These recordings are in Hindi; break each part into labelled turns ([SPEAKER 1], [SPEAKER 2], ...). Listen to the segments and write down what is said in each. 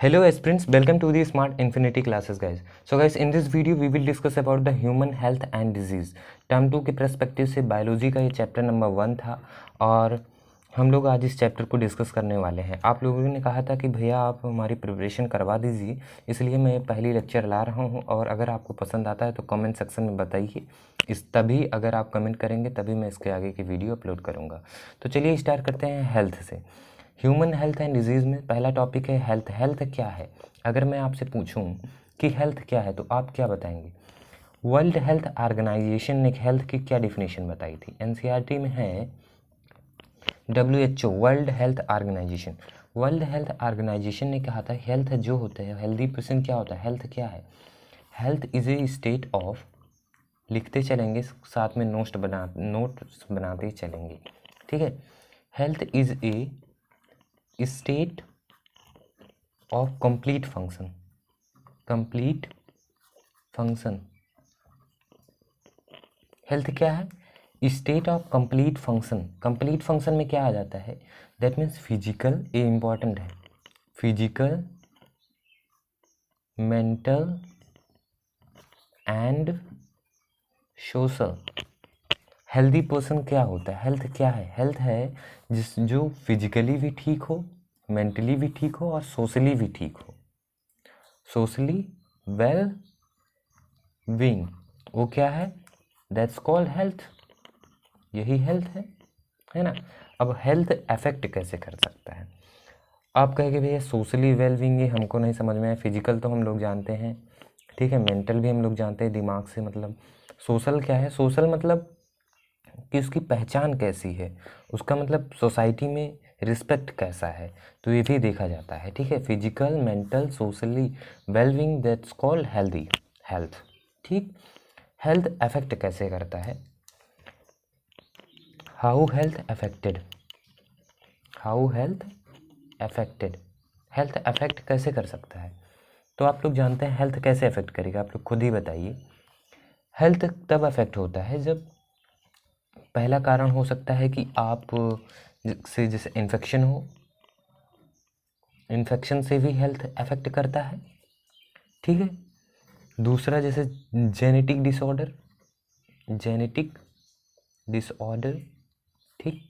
[SPEAKER 1] Hello aspirants, welcome to the Smart Infinity classes guys. So guys, in this video we will discuss about the human health and disease. Term 2 के पर्सपेक्टिव से बायोलॉजी का ये चैप्टर नंबर 1 था और हम लोग आज इस चैप्टर को डिस्कस करने वाले हैं। आप लोगों ने कहा था कि भैया आप हमारी प्रिपरेशन करवा दीजिए, इसलिए मैं पहली लेक्चर ला रहा हूँ और अगर आपको पसंद आता है तो कमेंट सेक्शन में बताइए। तभी अगर आप कमेंट करेंगे तभी मैं इसके आगे की वीडियो अपलोड करूँगा। तो चलिए स्टार्ट करते हैं हेल्थ से। ह्यूमन हेल्थ एंड डिजीज़ में पहला टॉपिक है हेल्थ। हेल्थ क्या है? अगर मैं आपसे पूछूं कि हेल्थ क्या है तो आप क्या बताएंगे? वर्ल्ड हेल्थ ऑर्गेनाइजेशन ने हेल्थ की क्या डिफिनेशन बताई थी? एनसीईआरटी में है WHO, World Health Organization. World Health Organization ने कहा था हेल्थ जो होता है, हेल्दी पर्सन क्या होता है, हेल्थ क्या है? Health is a state of, लिखते चलेंगे साथ में नोट्स बनाते चलेंगे, ठीक है। Health is a state of complete function. Complete function health क्या है? State of complete function. Complete function में क्या आ जाता है? दैट मीन्स फिजिकल, ये इंपॉर्टेंट है, physical, mental and social. Healthy person क्या होता है? हेल्थ क्या है? हेल्थ है जो फिजिकली भी ठीक हो, मेंटली भी ठीक हो और सोशली भी ठीक हो। सोशली वेल बीइंग, वो क्या है? That's called health. यही हेल्थ है ना। अब हेल्थ अफेक्ट कैसे कर सकता है? आप कहेंगे भैया सोशली वेल बीइंग ये हमको नहीं समझ में आया। फिजिकल तो हम लोग जानते हैं, ठीक है, मेंटल भी हम लोग जानते हैं, दिमाग से मतलब। सोशल क्या है? सोशल मतलब कि उसकी पहचान कैसी है, उसका मतलब सोसाइटी में रिस्पेक्ट कैसा है, तो ये भी देखा जाता है, ठीक है। Physical, mental, socially wellbeing, that's called healthy health, ठीक। हेल्थ अफेक्ट कैसे करता है? How health affected, how health affected, health affect कैसे कर सकता है? तो आप लोग जानते हैं हेल्थ कैसे अफेक्ट करेगा, आप लोग खुद ही बताइए। हेल्थ तब अफेक्ट होता है जब पहला कारण हो सकता है कि आप से जैसे इन्फेक्शन हो, इन्फेक्शन से भी हेल्थ अफेक्ट करता है, ठीक है। दूसरा जैसे जेनेटिक डिसऑर्डर, जेनेटिक डिसऑर्डर, ठीक।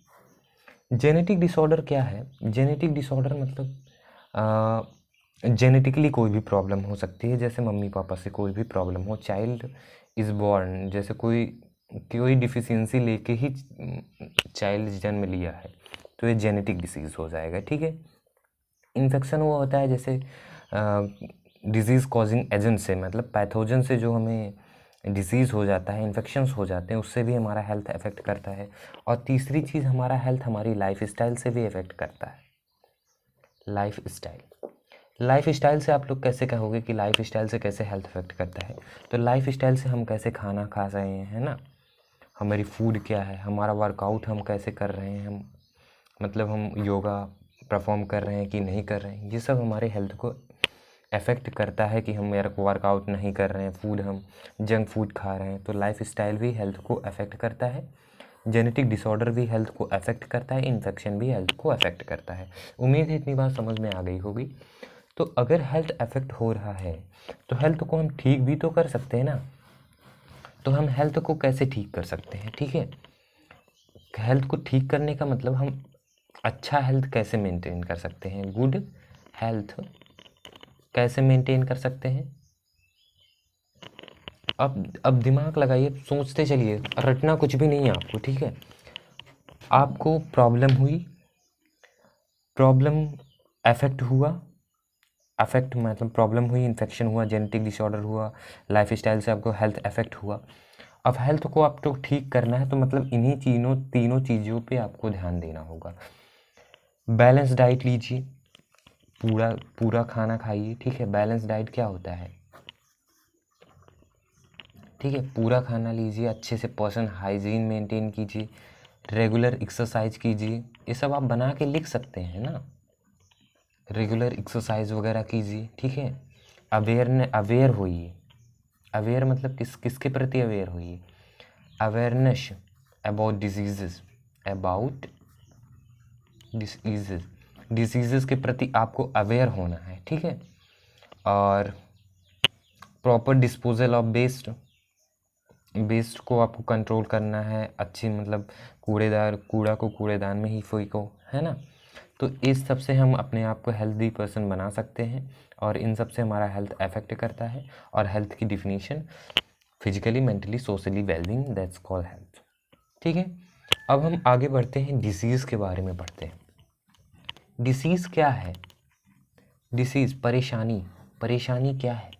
[SPEAKER 1] जेनेटिक डिसऑर्डर क्या है? जेनेटिक डिसऑर्डर मतलब जेनेटिकली कोई भी प्रॉब्लम हो सकती है, जैसे मम्मी पापा से कोई भी प्रॉब्लम हो, चाइल्ड इज़ बॉर्न, जैसे कोई डिफिशियंसी लेके ही चाइल्ड जन्म लिया है तो ये जेनेटिक डिसीज़ हो जाएगा, ठीक है। इन्फेक्शन वो होता है जैसे डिजीज़ कॉजिंग एजेंट से, मतलब पैथोजन से जो हमें डिसीज़ हो जाता है, इन्फेक्शंस हो जाते हैं, उससे भी हमारा हेल्थ अफेक्ट करता है। और तीसरी चीज़, हमारा हेल्थ हमारी लाइफ स्टाइल से भी अफेक्ट करता है। लाइफ स्टाइल, लाइफ स्टाइल से आप लोग कैसे कहोगे कि लाइफ स्टाइल से कैसे हेल्थ अफेक्ट करता है? तो लाइफ स्टाइल से हम कैसे खाना खा रहे हैं, है ना, हमारी फूड क्या है, हमारा वर्कआउट हम कैसे कर रहे हैं, हम मतलब हम योगा परफॉर्म कर रहे हैं कि नहीं कर रहे हैं, ये सब हमारे हेल्थ को अफेक्ट करता है कि हम यार वर्कआउट नहीं कर रहे हैं, फूड हम जंक फूड खा रहे हैं। तो लाइफ स्टाइल भी हेल्थ को अफेक्ट करता है, जेनेटिक डिसऑर्डर भी हेल्थ को अफेक्ट करता है, इन्फेक्शन भी हेल्थ को अफेक्ट करता है। उम्मीद है इतनी बात समझ में आ गई होगी। तो अगर हेल्थ अफेक्ट हो रहा है तो हेल्थ को हम ठीक भी तो कर सकते हैं ना। तो हम हेल्थ को कैसे ठीक कर सकते हैं, ठीक है। हेल्थ को ठीक करने का मतलब हम अच्छा हेल्थ कैसे मेंटेन कर सकते हैं, गुड हेल्थ कैसे मेंटेन कर सकते हैं। अब दिमाग लगाइए, सोचते चलिए, रटना कुछ भी नहीं है आपको, ठीक है। आपको प्रॉब्लम हुई, प्रॉब्लम अफेक्ट हुआ, अफेक्ट मतलब प्रॉब्लम हुई, इन्फेक्शन हुआ, जेनेटिक डिसऑर्डर हुआ, लाइफ स्टाइल से आपको हेल्थ अफेक्ट हुआ। अब हेल्थ को आपको ठीक करना है तो मतलब इन्हीं तीनों चीज़ों पे आपको ध्यान देना होगा। बैलेंस डाइट लीजिए, पूरा पूरा खाना खाइए, ठीक है। बैलेंस डाइट क्या होता है, ठीक है, पूरा खाना लीजिए, अच्छे से पर्सनल हाइजीन मेंटेन कीजिए, रेगुलर एक्सरसाइज कीजिए। ये सब आप बना के लिख सकते हैं ना, रेगुलर एक्सरसाइज वगैरह कीजिए, ठीक है। अवेयर होइए, अवेयर मतलब किसके प्रति अवेयर होइए? Awareness about diseases, about diseases, diseases के प्रति आपको अवेयर होना है, ठीक है। और प्रॉपर डिस्पोजल ऑफ वेस्ट को आपको कंट्रोल करना है, अच्छी मतलब कूड़ा को कूड़ेदान में ही फेंको, है ना। तो इस सब से हम अपने आप को हेल्दी पर्सन बना सकते हैं और इन सब से हमारा हेल्थ अफेक्ट करता है। और हेल्थ की definition physically, mentally, socially wellbeing, that's called health, ठीक है। अब हम आगे बढ़ते हैं, डिसीज़ के बारे में पढ़ते हैं। डिसीज़ क्या है? डिसीज़ परेशानी क्या है?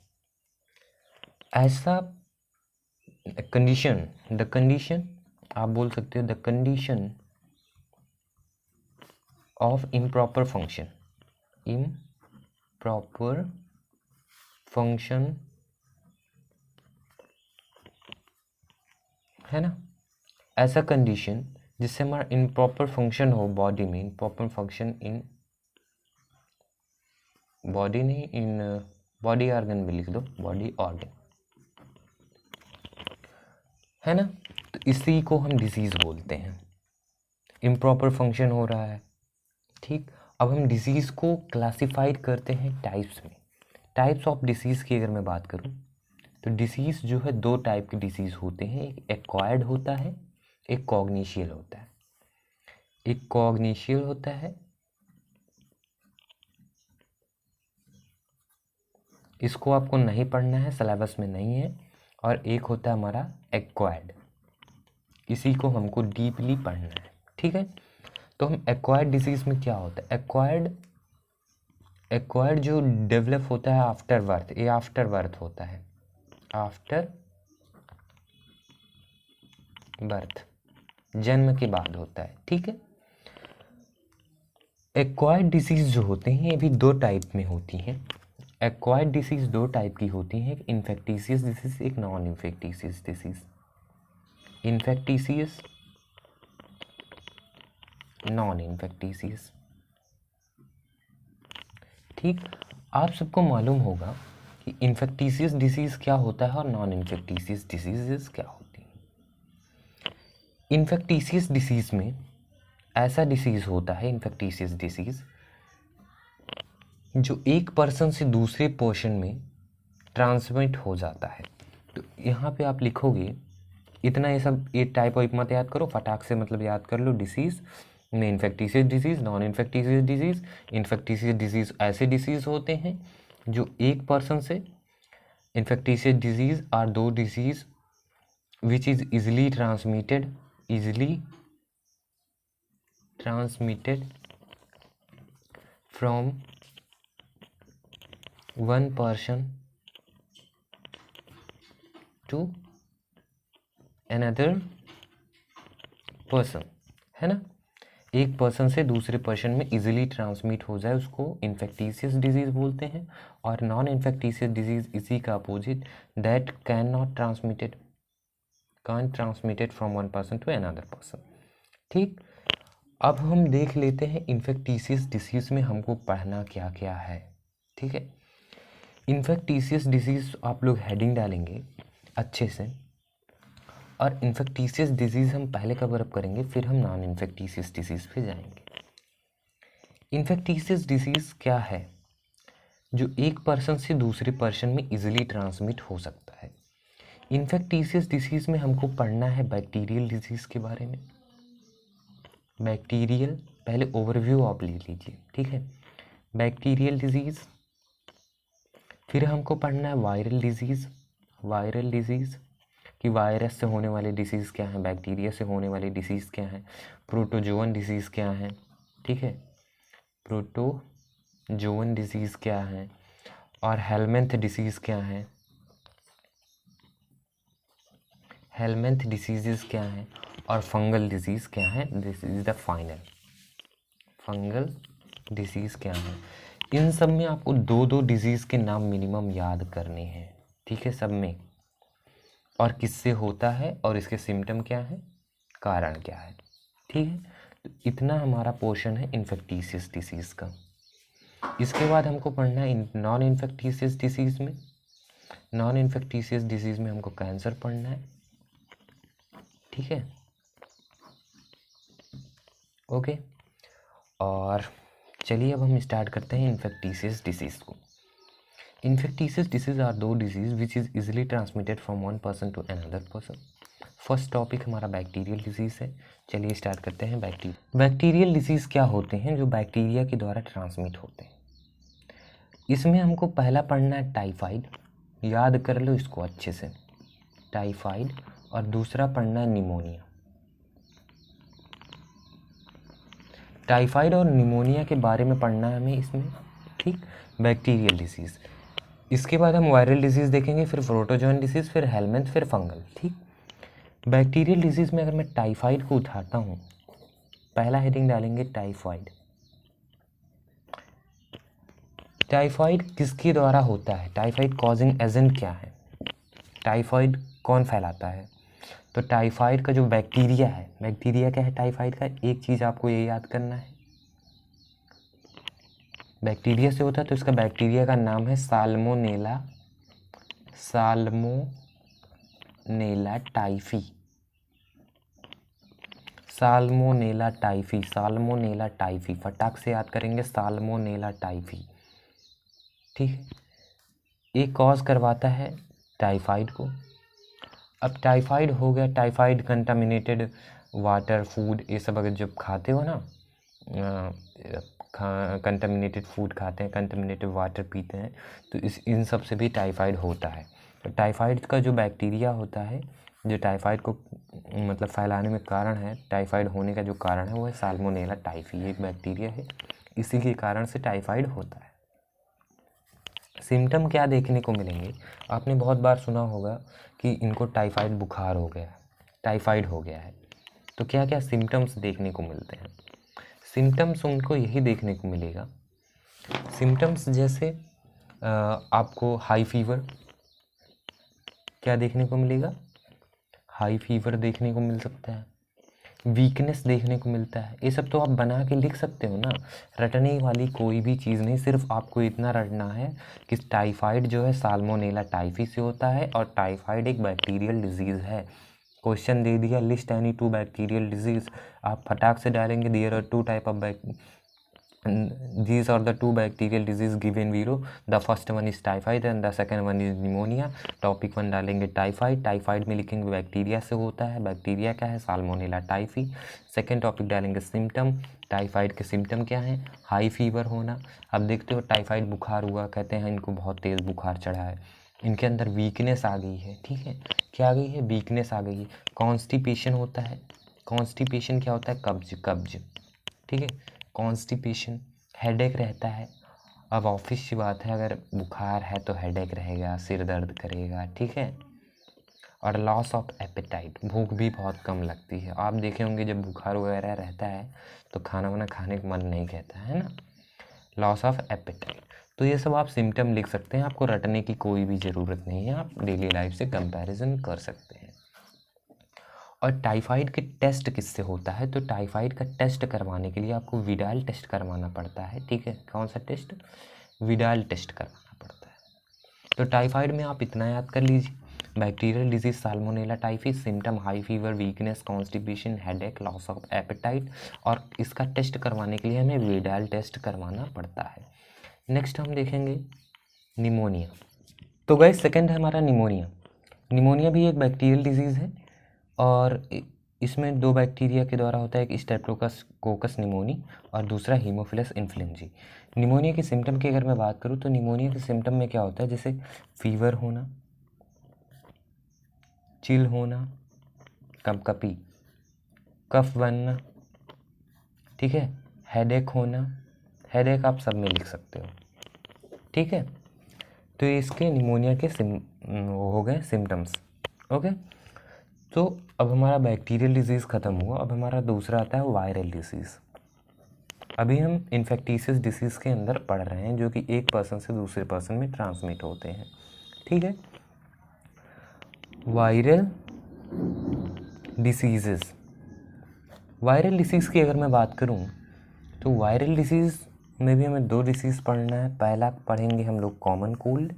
[SPEAKER 1] ऐसा कंडीशन, द कंडीशन, आप बोल सकते हो the condition of improper function, है ना। ऐसा कंडीशन जिससे हमारा इम्प्रॉपर फंक्शन हो बॉडी में, इम्प्रॉपर फंक्शन इन बॉडी नहीं, इन बॉडी ऑर्गन भी लिख दो, बॉडी ऑर्गन, है ना। तो इसी को हम डिसीज़ बोलते हैं। इम्प्रॉपर फंक्शन हो रहा है, ठीक। अब हम डिसीज़ को क्लासिफाइड करते हैं टाइप्स में। टाइप्स ऑफ डिसीज़ की अगर मैं बात करूं तो डिसीज़ जो है दो टाइप के डिसीज़ होते हैं, एक एक्वायर्ड होता है, एक कॉग्निशियल होता है। एक कॉग्निशियल होता है, इसको आपको नहीं पढ़ना है, सिलेबस में नहीं है। और एक होता है हमारा एक्वायर्ड, इसी को हमको डीपली पढ़ना है, ठीक है। तो हम एक्वायर्ड डिसीज़ में क्या होता है, एक्वायर्ड जो डेवलप होता है आफ्टर बर्थ, ये आफ्टर बर्थ होता है, आफ्टर बर्थ, जन्म के बाद होता है, ठीक है। एक्वायर्ड डिसीज़ जो होते हैं ये भी दो टाइप में होती हैं। एक्वायर्ड डिसीज़ दो टाइप की होती हैं, एक इन्फेक्टिशियस डिसीज़, एक नॉन इन्फेक्टिशियस डिसीज़। इन्फेक्टिशियस, नॉन इन्फेक्टिशियस, ठीक। आप सबको मालूम होगा कि इन्फेक्टिशियस डिसीज़ क्या होता है और नॉन इन्फेक्टिशियस डिसीजेस क्या होती हैं। इन्फेक्टिशियस डिसीज़ में ऐसा डिसीज़ होता है, इन्फेक्टिशियस डिसीज़, जो एक पर्सन से दूसरे पर्सन में ट्रांसमिट हो जाता है। तो यहाँ पे आप लिखोगे इतना, ये सब ये टाइप ऑफ मत याद करो, फटाक से मतलब याद कर लो। डिसीज़ में infectious disease, non infectious disease. Infectious disease ऐसे डिसीज़ होते हैं जो एक पर्सन से, infectious disease are those disease which is easily transmitted from one person to another person, है ना। एक पर्सन से दूसरे पर्सन में इजीली ट्रांसमिट हो जाए उसको इन्फेक्टिशियस डिजीज़ बोलते हैं। और नॉन इन्फेक्टिशियस डिजीज़ इसी का opposite, that can transmitted from one person to another person, ठीक। अब हम देख लेते हैं इन्फेक्टिशियस डिसीज़ में हमको पढ़ना क्या क्या है, ठीक है। इन्फेक्टिशियस डिसीज़ आप लोग हेडिंग डालेंगे अच्छे से, और इन्फेक्टिशियस डिजीज़ हम पहले कवर अप करेंगे, फिर हम नॉन इन्फेक्टिशियस डिसीज़ पे जाएंगे। इन्फेक्टिशियस डिसीज़ क्या है? जो एक पर्सन से दूसरे पर्सन में इजीली ट्रांसमिट हो सकता है। इन्फेक्टिशियस डिसीज़ में हमको पढ़ना है बैक्टीरियल डिजीज़ के बारे में। बैक्टीरियल, पहले ओवरव्यू आप ले लीजिए, ठीक है। बैक्टीरियल डिजीज़, फिर हमको पढ़ना है वायरल डिजीज़ कि वायरस से होने वाले डिसीज़ क्या हैं, बैक्टीरिया से होने वाले डिसीज़ क्या हैं, प्रोटोजोअन डिसीज़ क्या हैं, ठीक है, प्रोटोजोअन डिसीज़ क्या है, और हेलमिंथ डिसीज़ क्या है, हेलमिंथ डिसीज़ क्या हैं, और फंगल डिसीज़ क्या है। This is the final, fungal disease क्या है। इन सब में आपको दो दो डिजीज़ के नाम मिनिमम याद करने हैं, ठीक है, सब में, और किससे होता है और इसके सिम्टम क्या है, कारण क्या है, ठीक है। तो इतना हमारा पोर्शन है इन्फेक्टिशियस डिसीज़ का। इसके बाद हमको पढ़ना है नॉन इन्फेक्टिशियस डिसीज़ में। नॉन इन्फेक्टिशियस डिसीज़ में हमको कैंसर पढ़ना है, ठीक है, ओके। और चलिए अब हम स्टार्ट करते हैं इन्फेक्टिशियस डिसीज़ को। Infectious disease are those disease which is easily transmitted from one person to another person. First topic हमारा बैक्टीरियल डिजीज़ है। चलिए स्टार्ट करते हैं। बैक्टीरियल डिजीज़ क्या होते हैं? जो बैक्टीरिया के द्वारा ट्रांसमिट होते हैं। इसमें हमको पहला पढ़ना है टाइफाइड, याद कर लो इसको अच्छे से, टाइफाइड। और दूसरा पढ़ना है निमोनिया। टाइफाइड और निमोनिया के बारे में पढ़ना है हमें इसमें, ठीक। बैक्टीरियल डिसीज़, इसके बाद हम वायरल डिसीज़ देखेंगे, फिर प्रोटोजोन डिसीज़, फिर हेलमेंथ, फिर फंगल, ठीक। बैक्टीरियल डिजीज़ में अगर मैं टाइफाइड को उठाता हूँ, पहला हेडिंग डालेंगे टाइफाइड। टाइफाइड किसके द्वारा होता है? टाइफाइड कॉजिंग एजेंट क्या है? टाइफाइड कौन फैलाता है? तो टाइफाइड का जो बैक्टीरिया है, बैक्टीरिया क्या है टाइफाइड का? एक चीज़ आपको ये याद करना है, बैक्टीरिया से होता है तो इसका बैक्टीरिया का नाम है salmonella, salmonella typhi, salmonella typhi, salmonella typhi, फटाक से याद करेंगे, साल्मोनेला टाइफी, ठीक। एक कॉज करवाता है टाइफाइड को। अब टाइफाइड हो गया, टाइफाइड कंटामिनेटेड वाटर, फूड, ये सब अगर जब खाते हो ना, कंटामिनेटेड फूड खाते हैं, कंटामिनेटेड वाटर पीते हैं, तो इन सब से भी टाइफाइड होता है। तो टाइफाइड का जो बैक्टीरिया होता है, जो टाइफाइड को मतलब फैलाने में कारण है, टाइफाइड होने का जो कारण है वो है साल्मोनेला टाइफी, एक बैक्टीरिया है, इसी के कारण से टाइफाइड होता है। सिम्टम क्या देखने को मिलेंगे? आपने बहुत बार सुना होगा कि इनको टाइफाइड बुखार हो गया, टाइफाइड हो गया है, तो क्या क्या सिम्टम्स देखने को मिलते हैं? सिम्टम्स उनको यही देखने को मिलेगा, सिम्टम्स जैसे आपको हाई फीवर, क्या देखने को मिलेगा? हाई फीवर देखने को मिल सकता है, वीकनेस देखने को मिलता है। ये सब तो आप बना के लिख सकते हो ना, रटने वाली कोई भी चीज़ नहीं, सिर्फ आपको इतना रटना है कि टाइफाइड जो है साल्मोनेला टाइफी से होता है और टाइफाइड एक बैक्टीरियल डिजीज़ है। क्वेश्चन दे दिया, list any two bacterial disease, आप फटाक से डालेंगे there are two type of these are the two bacterial disease given below, the first one is typhoid and the second one is pneumonia। Topic 1 डालेंगे टाइफाइड, टाइफाइड में लिखेंगे बैक्टीरिया से होता है, बैक्टीरिया क्या है? Salmonella typhi. सेकेंड टॉपिक डालेंगे सिम्टम, टाइफाइड के सिम्टम क्या हैं? हाई फीवर होना, अब देखते हो टाइफाइड बुखार हुआ, कहते हैं इनको बहुत तेज़ बुखार चढ़ा है, इनके अंदर वीकनेस आ गई है, ठीक है, क्या आ गई है? वीकनेस आ गई है। कॉन्स्टिपेशन होता है, कॉन्स्टिपेशन क्या होता है? कब्ज, कब्ज, ठीक है, कॉन्स्टिपेशन। हेडेक रहता है, अब ऑफिस की बात है, अगर बुखार है तो हेडेक रहेगा, सिर दर्द करेगा, ठीक है। और लॉस ऑफ एपेटाइट, भूख भी बहुत कम लगती है। आप देखे होंगे जब बुखार वगैरह रहता है तो खाना वाना खाने का मन नहीं कहता है ना, लॉस ऑफ एपेटाइट। तो ये सब आप सिम्टम लिख सकते हैं, आपको रटने की कोई भी ज़रूरत नहीं है, आप डेली लाइफ से कंपैरिजन कर सकते हैं। और टाइफाइड के टेस्ट किससे होता है? तो टाइफाइड का टेस्ट करवाने के लिए आपको विडाल टेस्ट करवाना पड़ता है, ठीक है। कौन सा टेस्ट? विडाल टेस्ट करवाना पड़ता है। तो टाइफाइड में आप इतना याद कर लीजिए, bacterial disease salmonella typhi, symptom high fever, weakness, constipation, headache, loss of appetite, और इसका टेस्ट करवाने के लिए हमें विडाल टेस्ट करवाना पड़ता है। नेक्स्ट हम देखेंगे निमोनिया। तो गाइस सेकेंड है हमारा निमोनिया। निमोनिया भी एक बैक्टीरियल डिजीज़ है और इसमें दो बैक्टीरिया के द्वारा होता है, एक स्ट्रेप्टोकोकस निमोनी और दूसरा हीमोफिलस इन्फ्लुएंजाe। निमोनिया के सिम्टम की अगर मैं बात करूँ तो निमोनिया के सिम्टम में क्या होता है? जैसे फीवर होना, चिल होना, कपकपी, कफ बनना, ठीक है, हेडेक होना, हेडेक आप सब में लिख सकते हो, ठीक है। तो इसके निमोनिया के हो गए सिम्टम्स, ओके। तो अब हमारा बैक्टीरियल डिजीज़ ख़त्म हुआ, अब हमारा दूसरा आता है वायरल डिसीज़। अभी हम इन्फेक्टिशियस डिसीज़ के अंदर पढ़ रहे हैं जो कि एक पर्सन से दूसरे पर्सन में ट्रांसमिट होते हैं, ठीक है। वायरल डिसीज़ेस, वायरल डिसीज़ की अगर मैं बात करूं तो वायरल डिसीज़ में भी हमें दो डिसीज़ पढ़ना है। पहला पढ़ेंगे हम लोग कॉमन कोल्ड,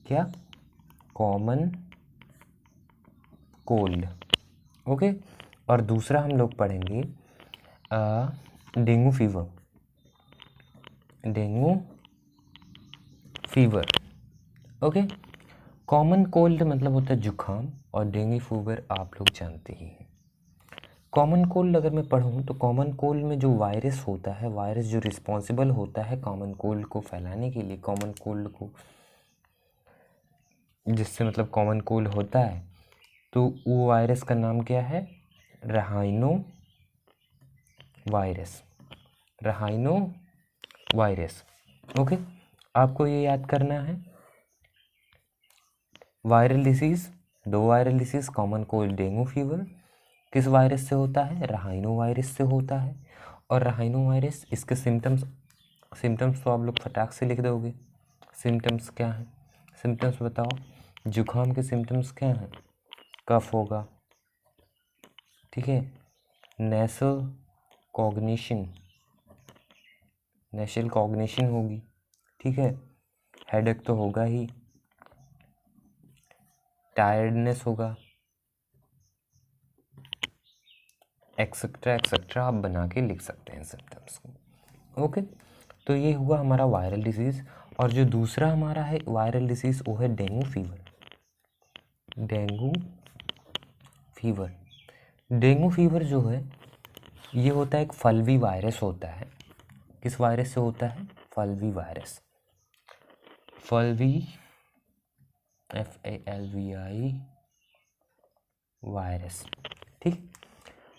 [SPEAKER 1] क्या? Common cold, okay. और दूसरा हम लोग पढ़ेंगे dengue fever, dengue fever. Okay, common cold मतलब होता है जुखाम, और डेंगू फीवर आप लोग जानते ही हैं। कॉमन कोल्ड अगर मैं पढ़ूँ तो कॉमन कोल्ड में जो वायरस होता है, वायरस जो रिस्पॉन्सिबल होता है कॉमन कोल्ड को फैलाने के लिए, कॉमन कोल्ड को जिससे मतलब कॉमन कोल्ड होता है, तो वो वायरस का नाम क्या है? Rhino virus, rhino virus. Okay, आपको ये याद करना है। वायरल डिसीज़, दो viral disease, common cold, dengue fever, किस वायरस से होता है? राइनो वायरस से होता है। और राइनो वायरस, इसके सिम्टम्स तो आप लोग फटाक से लिख दोगे। सिम्टम्स क्या हैं? सिम्टम्स बताओ। जुखाम के सिम्टम्स क्या हैं? कफ होगा, ठीक है, नेसल कॉग्निशन होगी, ठीक है, हेडेक तो होगा ही, टायर्डनेस होगा, एक्सेट्रा एक्सेट्रा आप बना के लिख सकते हैं सिम्टम्स को। ओके, तो ये हुआ हमारा वायरल डिसीज़। और जो दूसरा हमारा है वायरल डिसीज़ वो है डेंगू फीवर। डेंगू फीवर जो है ये होता है एक फल्वी वायरस होता है। किस वायरस से होता है? फल्वी वायरस, फल्वी FALVI वायरस, ठीक।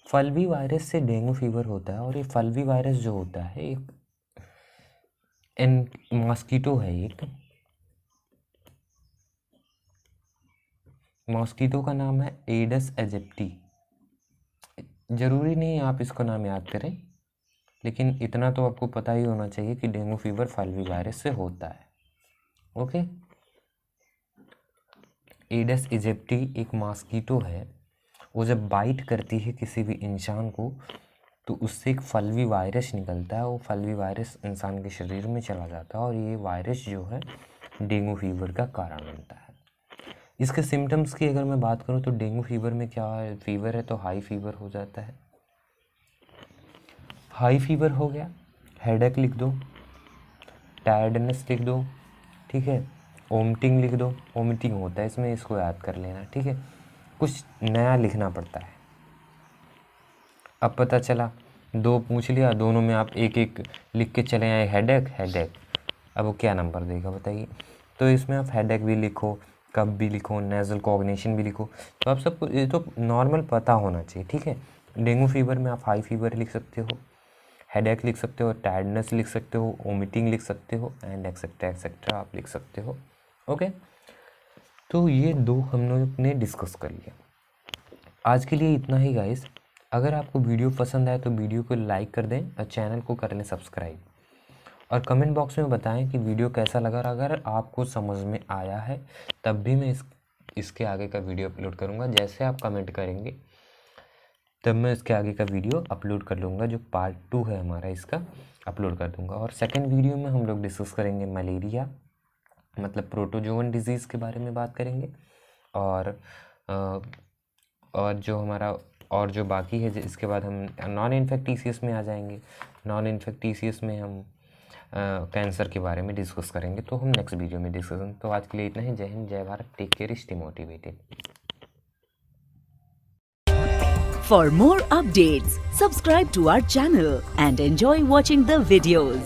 [SPEAKER 1] फल्वी वायरस से डेंगू फीवर होता है। और ये फल्वी वायरस जो होता है एक मॉस्किटो है, एक मॉस्किटो का नाम है एडस एजिप्टी। ज़रूरी नहीं आप इसका नाम याद करें, लेकिन इतना तो आपको पता ही होना चाहिए कि डेंगू फीवर फल्वी वायरस से होता है। ओके, एडस इजिप्टी एक मॉस्किटो है। वो जब बाइट करती है किसी भी इंसान को तो उससे एक फल्वी वायरस निकलता है। वो फल्वी वायरस इंसान के शरीर में चला जाता है और ये वायरस जो है डेंगू फीवर का कारण बनता है। इसके सिम्टम्स की अगर मैं बात करूँ तो डेंगू फीवर में क्या है? फीवर है तो हाई फीवर हो जाता है, हाई फीवर हो गया, हेडेक लिख दो, टायर्डनेस लिख दो, ठीक है, वोमिटिंग लिख दो। वोमिटिंग होता है इसमें, इसको याद कर लेना, ठीक है। कुछ नया लिखना पड़ता है। अब पता चला, दो पूछ लिया, दोनों में आप एक एक लिख के चले आए, हेडेक। अब वो क्या नंबर देगा बताइए? तो इसमें आप हेडेक भी लिखो, कब भी लिखो, नेजल कॉग्निशन भी लिखो। तो आप सबको ये तो नॉर्मल पता होना चाहिए, ठीक है। डेंगू फीवर में आप हाई फीवर लिख सकते हो, हेडेक लिख सकते हो, टायर्डनेस लिख सकते हो, वोमिटिंग लिख सकते हो, एंड एक्सेट्रा एक्सेट्रा आप लिख सकते हो। ओके, तो ये दो हम लोग ने डिस्कस कर लिया। आज के लिए इतना ही गाइस। अगर आपको वीडियो पसंद आए तो वीडियो को लाइक कर दें और चैनल को कर लें सब्सक्राइब, और कमेंट बॉक्स में बताएं कि वीडियो कैसा लगा। अगर आपको समझ में आया है तब भी मैं इसके आगे का वीडियो अपलोड करूँगा। जैसे आप कमेंट करेंगे तब मैं इसके आगे का वीडियो अपलोड कर लूँगा, जो पार्ट 2 है हमारा इसका अपलोड कर दूँगा। और सेकंड वीडियो में हम लोग डिस्कस करेंगे मलेरिया, मतलब प्रोटोजोवन डिजीज़ के बारे में बात करेंगे। और जो हमारा और जो बाकी है, इसके बाद हम नॉन इन्फेक्टिशियस में आ जाएंगे। नॉन इन्फेक्टिशियस में हम कैंसर के बारे में डिस्कस करेंगे, तो हम नेक्स्ट वीडियो में डिस्कस। तो आज के लिए इतना ही। जय हिंद, जय Bharat, take care, stay motivated.
[SPEAKER 2] For more updates, subscribe to our channel and enjoy watching the videos.